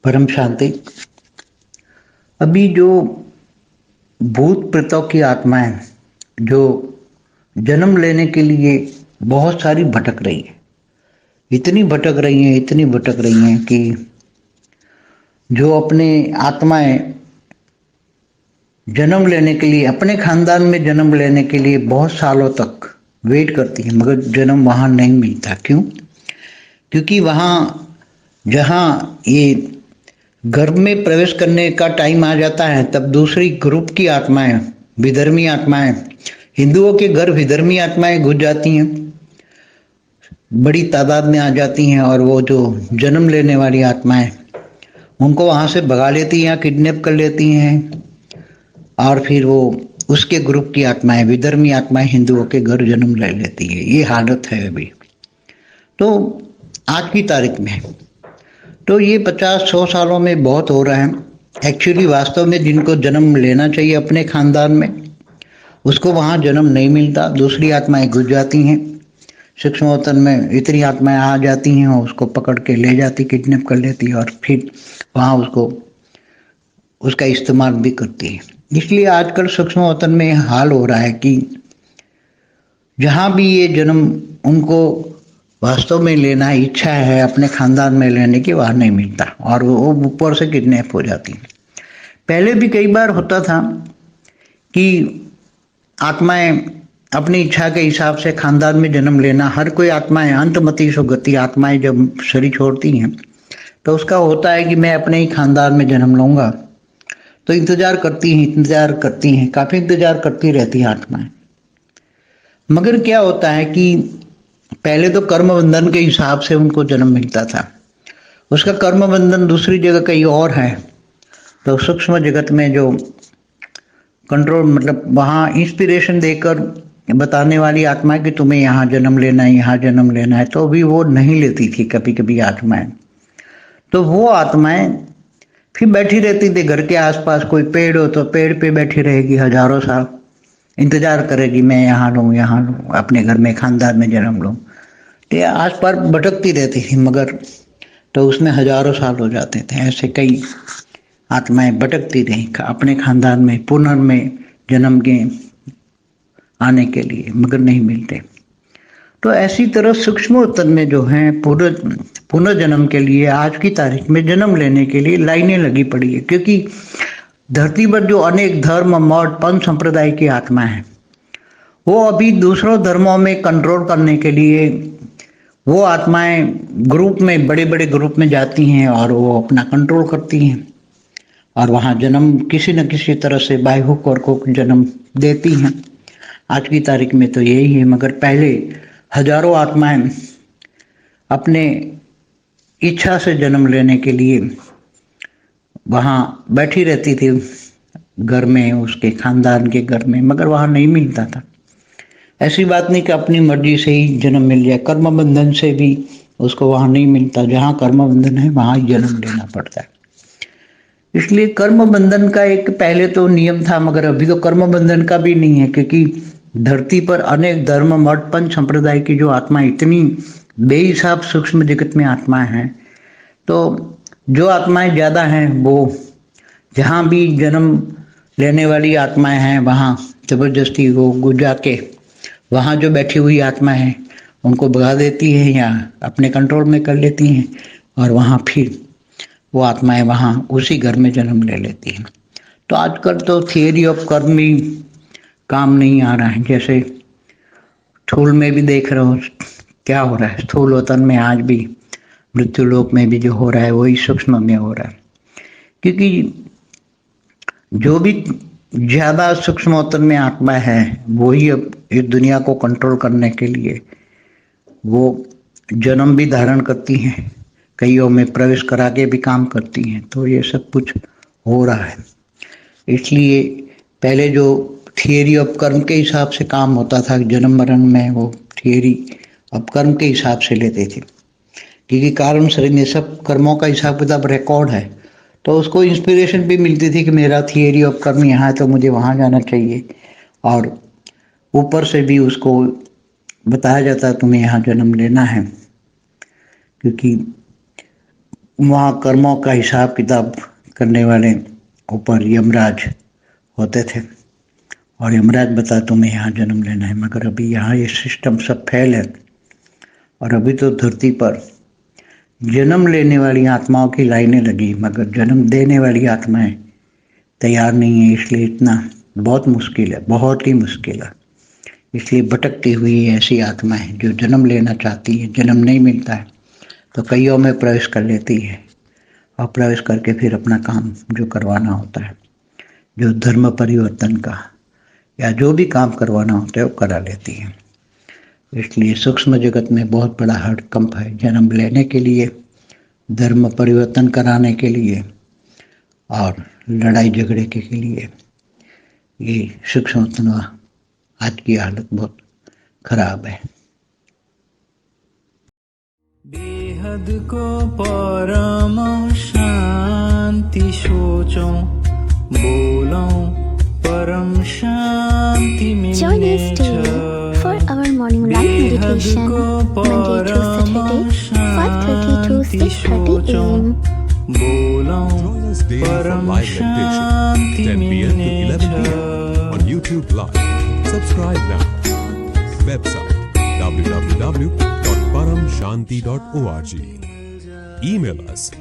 परम शांति। अभी जो भूत प्रेतों की आत्माएं जो जन्म लेने के लिए बहुत सारी भटक रही है, इतनी भटक रही हैं कि जो अपने आत्माएं जन्म लेने के लिए अपने खानदान में जन्म लेने के लिए बहुत सालों तक वेट करती है, मगर जन्म वहां नहीं मिलता। क्यों? क्योंकि वहां जहां ये गर्भ में प्रवेश करने का टाइम आ जाता है, तब दूसरी ग्रुप की आत्माएं, विधर्मी आत्माएं, हिंदुओं के घर विधर्मी आत्माएं घुस जाती हैं, बड़ी तादाद में आ जाती हैं, और वो जो जन्म लेने वाली आत्माएं उनको वहां से भगा लेती हैं, किडनैप कर लेती हैं, और फिर वो उसके ग्रुप की आत्माएं, विधर्मी आत्माएं हिंदुओं के घर जन्म ले लेती है। ये हालत है अभी। तो आज की तारीख में तो ये 50-100 सालों में बहुत हो रहा है। एक्चुअली वास्तव में जिनको जन्म लेना चाहिए अपने खानदान में, उसको वहाँ जन्म नहीं मिलता। दूसरी आत्माएं घुस जाती हैं, सूक्ष्म वतन में इतनी आत्माएं आ जाती हैं और उसको पकड़ के ले जाती, किडनैप कर लेती है, और फिर वहाँ उसको उसका इस्तेमाल भी करती है। इसलिए आजकल सूक्ष्म वतन में हाल हो रहा है कि जहाँ भी ये जन्म उनको वास्तव में लेना इच्छा है अपने खानदान में लेने की, वहाँ नहीं मिलता, और वो ऊपर से किडनैप हो जाती है। पहले भी कई बार होता था कि आत्माएं अपनी इच्छा के हिसाब से खानदान में जन्म लेना, हर कोई आत्माएं अंतमति सुगति आत्माएं जब शरीर छोड़ती हैं तो उसका होता है कि मैं अपने ही खानदान में जन्म लूंगा। तो इंतजार करती हैं, काफी इंतजार करती रहती हैं आत्माएं। मगर क्या होता है कि पहले तो कर्म बंधन के हिसाब से उनको जन्म मिलता था, उसका कर्म बंधन दूसरी जगह कहीं और है। तो सूक्ष्म जगत में जो कंट्रोल, मतलब वहाँ इंस्पिरेशन देकर बताने वाली आत्मा कि तुम्हें यहाँ जन्म लेना है, यहाँ जन्म लेना है, तो भी वो नहीं लेती थी कभी कभी आत्माएं। तो वो आत्माएं फिर बैठी रहती थी घर के आसपास, कोई पेड़ हो तो पेड़ पे बैठी रहेगी, हजारों साल इंतजार करेगी, मैं यहाँ लूँ, अपने घर में खानदान में जन्म लूँ। तो ये आस पास भटकती रहती थी, मगर तो उसमें हजारों साल हो जाते थे। ऐसे कई आत्माएं भटकती रही अपने खानदान में पुनर्में जन्म के आने के लिए, मगर नहीं मिलते। तो ऐसी तरह सूक्ष्म वतन में जो है पुनर्जन्म के लिए आज की तारीख में जन्म लेने के लिए लाइनें लगी पड़ी है। क्योंकि धरती पर जो अनेक धर्म, मठ, पंथ संप्रदाय की आत्मा है, वो अभी दूसरों धर्मों में कंट्रोल करने के लिए वो आत्माएं ग्रुप में, बड़े बड़े ग्रुप में जाती हैं और वो अपना कंट्रोल करती हैं, और वहाँ जन्म किसी न किसी तरह से बाय हुक और को जन्म देती हैं। आज की तारीख में तो यही है। मगर पहले हजारों आत्माएं अपने इच्छा से जन्म लेने के लिए वहाँ बैठी रहती थी घर में, उसके खानदान के घर में, मगर वहाँ नहीं मिलता था। ऐसी बात नहीं कि अपनी मर्जी से ही जन्म मिल जाए, कर्म बंधन से भी उसको वहाँ नहीं मिलता। जहाँ कर्म बंधन है वहाँ ही जन्म लेना पड़ता है। इसलिए कर्म बंधन का एक पहले तो नियम था, मगर अभी तो कर्म बंधन का भी नहीं है। क्योंकि धरती पर अनेक धर्म, मठ, पंथ संप्रदाय की जो आत्मा इतनी बेहिसाब सूक्ष्म जगत में आत्माएं हैं, तो जो आत्माएं ज्यादा हैं वो जहाँ भी जन्म लेने वाली आत्माएं हैं वहाँ जबरदस्ती वो गुजा के वहाँ जो बैठी हुई आत्मा है उनको भगा देती है या अपने कंट्रोल में कर लेती हैं, और वहाँ फिर वो आत्माएं वहाँ उसी घर में जन्म ले लेती हैं। तो आजकल तो थियरी ऑफ कर्म भी काम नहीं आ रहा है। जैसे स्थूल में भी देख रहे हो क्या हो रहा है, स्थूल वतन में आज भी, मृत्यु लोक में भी जो हो रहा है वही सूक्ष्म में हो रहा है। क्योंकि जो भी ज्यादा सूक्ष्म वतन में आत्मा है वही अब इस दुनिया को कंट्रोल करने के लिए वो जन्म भी धारण करती हैं, कईयों में प्रवेश करा के भी काम करती हैं। तो ये सब कुछ हो रहा है। इसलिए पहले जो थियरी ऑफ कर्म के हिसाब से काम होता था, जन्म मरण में वो थियरी ऑफ कर्म के हिसाब से लेते थे, क्योंकि कारण शरीर में सब कर्मों का हिसाब किताब रिकॉर्ड है। तो उसको इंस्पिरेशन भी मिलती थी कि मेरा थियरी ऑफ कर्म यहाँ है तो मुझे वहाँ जाना चाहिए, और ऊपर से भी उसको बताया जाता है तुम्हें यहाँ जन्म लेना है। क्योंकि वहाँ कर्मों का हिसाब किताब करने वाले ऊपर यमराज होते थे और यमराज बता तुम्हें यहाँ जन्म लेना है, मगर अभी यहाँ ये सिस्टम सब फेल है और अभी तो धरती पर जन्म लेने वाली आत्माओं की लाइनें लगी मगर जन्म देने वाली आत्माएं तैयार नहीं है, इसलिए इतना बहुत मुश्किल है, बहुत ही मुश्किल है। इसलिए भटकती हुई ऐसी आत्माएं जो जन्म लेना चाहती है, जन्म नहीं मिलता है तो कईयों में प्रवेश कर लेती है और प्रवेश करके फिर अपना काम जो करवाना होता है, जो धर्म परिवर्तन का या जो भी काम करवाना होता है वो करा लेती है। इसलिए सूक्ष्म जगत में बहुत बड़ा हड़कंप है जन्म लेने के लिए, धर्म परिवर्तन कराने के लिए और लड़ाई झगड़े के लिए। ये सूक्ष्म आज की हालत बहुत खराब है। बेहद को परम शांति सोचो, बोलो परम शांति मिले। Join us daily for our morning light meditation, Monday to Saturday, 5:30 to 6:30 a.m. Join us daily for live meditation, 10 p.m. to 11 p.m. on YouTube Live. Subscribe now. Website www.paramshanti.org. Email us